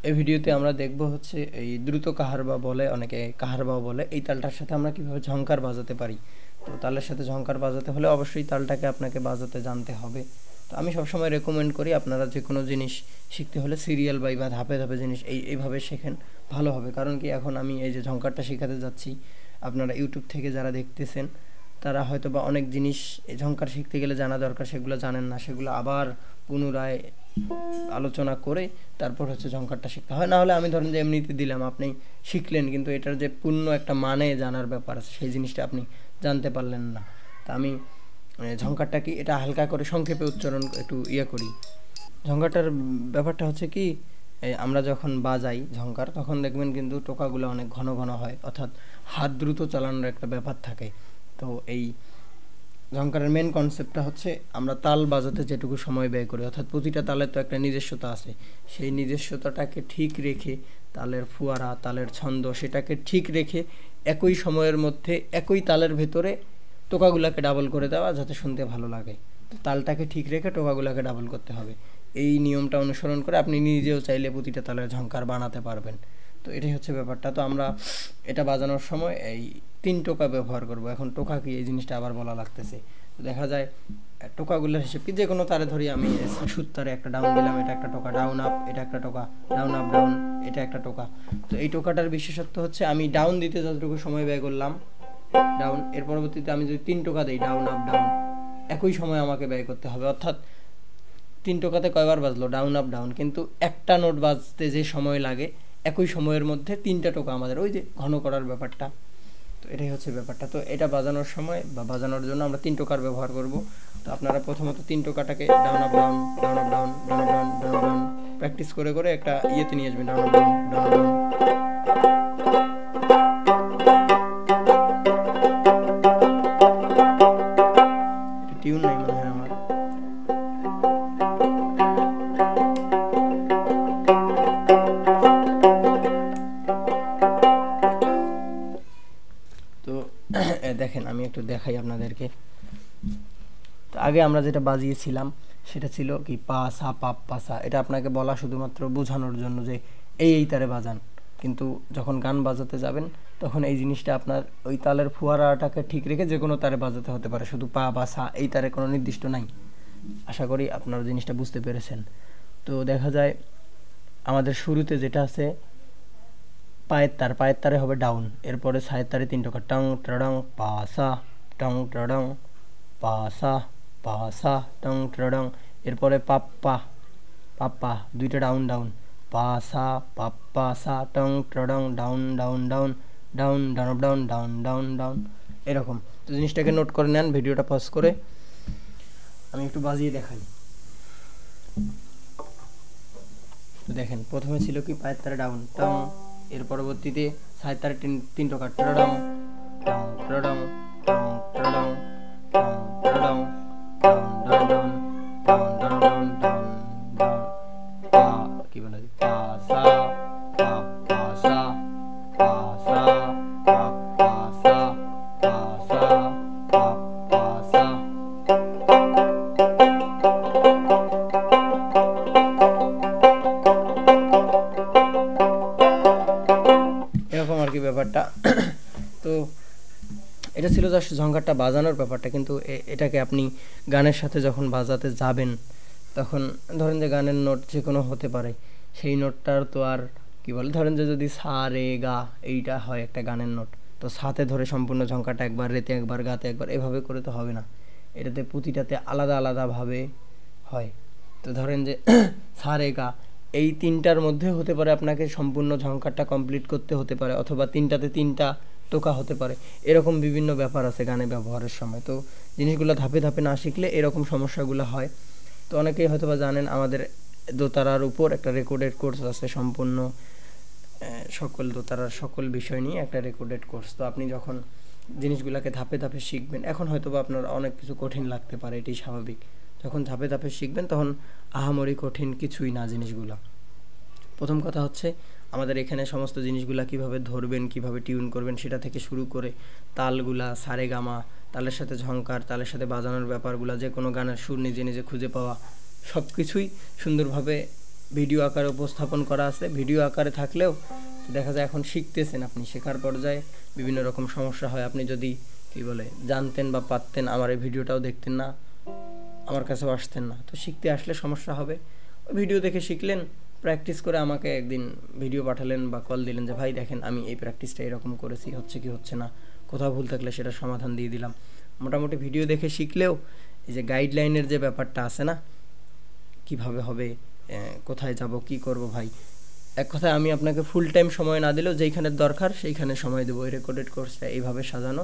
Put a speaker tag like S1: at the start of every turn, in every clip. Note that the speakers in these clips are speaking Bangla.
S1: এই ভিডিওতে আমরা দেখব হচ্ছে এই দ্রুত কাহারবা বলে, অনেকে কাহারবাও বলে, এই তালটার সাথে আমরা কিভাবে ঝংকার বাজাতে পারি। তো তালের সাথে ঝংকার বাজাতে হলে অবশ্যই তালটাকে আপনাকে বাজাতে জানতে হবে। তো আমি সবসময় রেকমেন্ড করি আপনারা যে কোনো জিনিস শিখতে হলে সিরিয়াল বা ধাপে ধাপে জিনিস এইভাবে শেখেন, ভালো হবে। কারণ কি, এখন আমি এই যে ঝংকারটা শেখাতে যাচ্ছি, আপনারা ইউটিউব থেকে যারা দেখতেছেন তারা হয়তো বা অনেক জিনিস এই ঝংকার শিখতে গেলে জানা দরকার, সেগুলো জানেন না, সেগুলো আবার পুনরায় আলোচনা করে তারপর হচ্ছে ঝংকারটা শিখতে হয়। না হলে আমি ধরেন যে এমনিতে দিলাম, আপনি শিখলেন, কিন্তু এটার যে পূর্ণ একটা মানে জানার ব্যাপার আছে সেই জিনিসটা আপনি জানতে পারলেন না। তা আমি ঝংকারটা কি এটা হালকা করে সংক্ষেপে উচ্চারণ একটু করি। ঝংকারটার ব্যাপারটা হচ্ছে কি, আমরা যখন বাজাই ঝংকার তখন দেখবেন কিন্তু টোকাগুলো অনেক ঘন ঘন হয়, অর্থাৎ হাত দ্রুত চালানোর একটা ব্যাপার থাকে। তো এই ঝংকারের মেন কনসেপ্টটা হচ্ছে আমরা তাল বাজাতে যেটুকু সময় ব্যয় করি, অর্থাৎ প্রতিটা তালের তো একটা নিজস্বতা আছে, সেই নিজস্বতাটাকে ঠিক রেখে তালের ফুয়ারা, তালের ছন্দ সেটাকে ঠিক রেখে একই সময়ের মধ্যে একই তালের ভেতরে টোকাগুলোকে ডাবল করে দেওয়া যাতে শুনতে ভালো লাগে। তো তালটাকে ঠিক রেখে টোকাগুলোকে ডাবল করতে হবে। এই নিয়মটা অনুসরণ করে আপনি নিজেও চাইলে প্রতিটা তালের ঝংকার বানাতে পারবেন। তো এটাই হচ্ছে ব্যাপারটা। তো আমরা এটা বাজানোর সময় এই 3 টোকা ব্যবহার করব। এখন টোকা কি, এই জিনিসটা আবার বলা লাগতেছে। তো দেখা যায় টোকাগুলোর হিসেব কি, যে কোনো তারে ধরি আমি সুত্তারে একটা ডাউন দিলাম, এটা একটা টোকা, ডাউন আপ এটা একটা টোকা, ডাউন আপ ডাউন এটা একটা টোকা। তো এই টোকাটার বিশেষত্ব হচ্ছে আমি ডাউন দিতে যতটুকু সময় ব্যয় করলাম ডাউন, এর পরবর্তীতে আমি যদি 3 টোকা দিই ডাউন আপ ডাউন, একই সময় আমাকে ব্যয় করতে হবে। অর্থাৎ 3 টোকাতে কয়বার বাজলো, ডাউন আপ ডাউন, কিন্তু একটা নোট বাজতে যে সময় লাগে একই সময়ের মধ্যে 3টা টোকা আমাদের ওই যে ঘন করার ব্যাপারটা। তো এটাই হচ্ছে ব্যাপারটা। তো এটা বাজানোর সময় বা বাজানোর জন্য আমরা 3 টোকার ব্যবহার করব। তো আপনারা প্রথমত 3 টোকাটাকে down up down, down up down, down up down, down up down practice করে করে একটা ইয়েতে নিয়ে আসবেন, down up down, down up down. Tune নাই মনে হয় আমার। তো দেখেন আমি একটু দেখাই আপনাদেরকে। তো আগে আমরা যেটা বাজিয়েছিলাম সেটা ছিল কি পা সা পাপ পাসা, এটা আপনাকে বলা শুধুমাত্র বোঝানোর জন্য যে এই তারে বাজান। কিন্তু যখন গান বাজাতে যাবেন তখন এই জিনিসটা আপনার ওই তালের ফুয়ারাটাকে ঠিক রেখে যে কোনো তারে বাজাতে হতে পারে, শুধু পা বা সা এই তারে কোনো নির্দিষ্ট নাই। আশা করি আপনারা জিনিসটা বুঝতে পেরেছেন। তো দেখা যায় আমাদের শুরুতে যেটা আছে পায়ের তারে হবে ডাউন, এরপরে সায়ের তারে 3 টোকা, টং ট্রডং পাসা, টং ট্রডং পাসা পাসা, টং ট্রডং। এরপরে পাপ্পা পাপ্পা 2টা ডাউন ডাউন, পাসা পাপ্পা সা, টং ট্রডং down down down, down down down down down down, এরকম। তো জিনিসটাকে নোট করে নেন, ভিডিওটা পজ করে আমি একটু বাজিয়ে দেখাই। তো দেখেন প্রথমে ছিল কি পায়ের তারে ডাউন টং, এর পরবর্তীতে সায়ের তারে 3 টোকা, ট্রডং টং ট্রডং টং ট্রডং টং ট্রডং down down down down down down down down, পা কি বলে পা সা পা পা সা পা সা পা পা সা পা সা পা পা সা। এরকম আর কি ব্যাপারটা। তো এটা ছিল জাস্ট ঝংকারটা বাজানোর ব্যাপারটা, কিন্তু এটাকে আপনি গানের সাথে যখন বাজাতে যাবেন তখন ধরেন যে গানের নোট যে কোনো হতে পারে, সেই নোটটার তো আর কি বলে, ধরেন যে যদি সা রে গা এইটা হয় একটা গানের নোট, তো সাথে ধরে সম্পূর্ণ ঝংকারটা একবার, রেতে একবার, গাতে একবার, এভাবে করে তো হবে না। এটাতে প্রতিটাতে আলাদা আলাদাভাবে হয়। তো ধরেন যে সা রে গা এই 3টার মধ্যে হতে পারে আপনাকে সম্পূর্ণ ঝংকারটা কমপ্লিট করতে হতে পারে, অথবা 3টাতে 3টা টোকা হতে পারে, এরকম বিভিন্ন ব্যাপার আছে গানে ব্যবহারের সময়। তো জিনিসগুলো ধাপে ধাপে না শিখলে এরকম সমস্যাগুলো হয়। তো অনেকেই হয়তো বা জানেন আমাদের দোতারার উপর একটা রেকর্ডেড কোর্স আছে, সম্পূর্ণ সকল দোতারার সকল বিষয় নিয়ে একটা রেকর্ডেড কোর্স। তো আপনি যখন জিনিসগুলোকে ধাপে ধাপে শিখবেন, এখন হয়তো বা আপনার অনেক কিছু কঠিন লাগতে পারে, এটাই স্বাভাবিক। যখন ধাপে ধাপে শিখবেন তখন আহামরি কঠিন কিছুই না জিনিসগুলো। প্রথম কথা হচ্ছে আমাদের এখানে সমস্ত জিনিসগুলা কিভাবে ধরবেন, কিভাবে টিউন করবেন সেটা থেকে শুরু করে তালগুলা, সারেগামা, তালের সাথে ঝংকার, তালের সাথে বাজানোর ব্যাপারগুলা, যে কোনো গানের সুর নিজে নিজে খুঁজে পাওয়া, সব কিছুই সুন্দরভাবে ভিডিও আকারে উপস্থাপন করা আছে। ভিডিও আকারে থাকলেও দেখা যায় এখন শিখতেছেন, আপনি শেখার পর্যায়ে বিভিন্ন রকম সমস্যা হয়। আপনি যদি কি বলে জানতেন বা পারতেন, আমার এই ভিডিওটাও দেখতেন না, আমার কাছেও আসতেন না, তো শিখতে আসলে সমস্যা হবে। ওই ভিডিও দেখে শিখলেন, প্র্যাকটিস করে আমাকে একদিন ভিডিও পাঠালেন বা কল দিলেন যে ভাই দেখেন আমি এই প্র্যাকটিসটা এরকম করেছি, হচ্ছে কি হচ্ছে না, কোথাও ভুল থাকলে সেটা সমাধান দিয়ে দিলাম। মোটামুটি ভিডিও দেখে শিখলেও এই যে গাইডলাইনের যে ব্যাপারটা আছে না, কিভাবে হবে, কোথায় যাব, কি করব ভাই, এক কথায় আমি আপনাকে ফুল টাইম সময় না দিলেও যেইখানে দরকার সেইখানে সময় দেবো। এই রেকর্ডেড কোর্সটা এইভাবে সাজানো।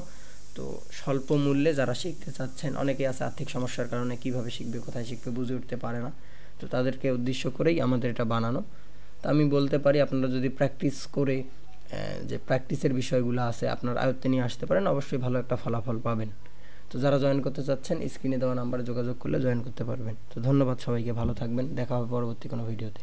S1: তো স্বল্প মূল্যে যারা শিখতে চাচ্ছেন, অনেকেই আছে আর্থিক সমস্যার কারণে কিভাবে শিখবে, কোথায় শিখবে বুঝে উঠতে পারে না, তো তাদেরকে উদ্দেশ্য করেই আমাদের এটা বানানো। তো আমি বলতে পারি আপনারা যদি প্র্যাকটিস করে যে প্র্যাকটিসের বিষয়গুলো আছে আপনার আয়ত্তে নিয়ে আসতে পারেন, অবশ্যই ভালো একটা ফলাফল পাবেন। তো যারা জয়েন করতে চাচ্ছেন স্ক্রিনে দেওয়া নাম্বারে যোগাযোগ করলে জয়েন করতে পারবেন। তো ধন্যবাদ সবাইকে, ভালো থাকবেন, দেখা হবে পরবর্তী কোনো ভিডিওতে।